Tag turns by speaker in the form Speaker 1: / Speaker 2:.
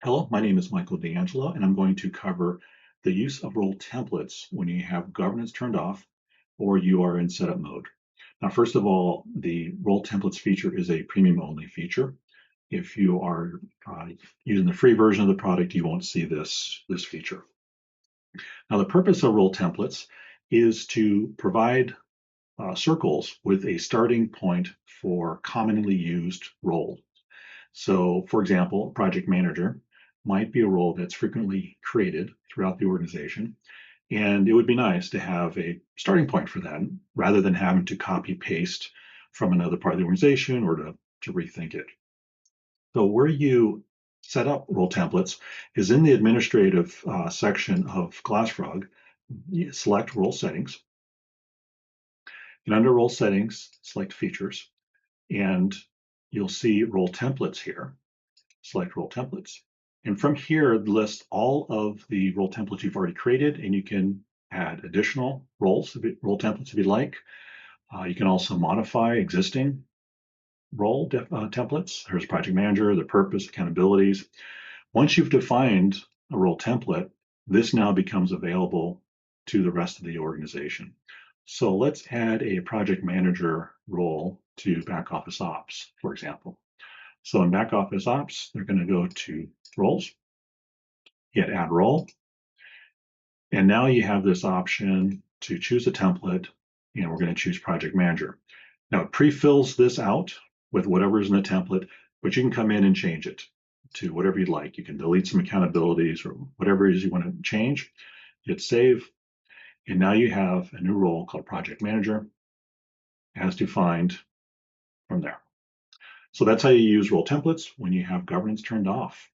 Speaker 1: Hello, my name is Michael DeAngelo, and I'm going to cover the use of role templates when you have governance turned off or you are in setup mode. Now, first of all, the role templates feature is a premium only feature. If you are using the free version of the product, you won't see this feature. Now, the purpose of role templates is to provide circles with a starting point for commonly used roles. So, for example, project manager might be a role that's frequently created throughout the organization. And it would be nice to have a starting point for that rather than having to copy paste from another part of the organization or to rethink it. So, where you set up role templates is in the administrative section of GlassFrog. You select role settings, and under role settings, select features, and you'll see role templates here. Select role templates. And from here, list all of the role templates you've already created, and you can add additional role templates if you'd like. You can also modify existing templates. There's project manager, the purpose, accountabilities. Once you've defined a role template, this now becomes available to the rest of the organization. So let's add a project manager role to back office ops, for example. So in back office ops, they're going to go to roles, hit add role, and now you have this option to choose a template, and we're going to choose project manager. Now it pre-fills this out with whatever's in the template, but you can come in and change it to whatever you'd like. You can delete some accountabilities or whatever it is you want to change, hit save, and now you have a new role called project manager as defined from there. So that's how you use role templates when you have governance turned off.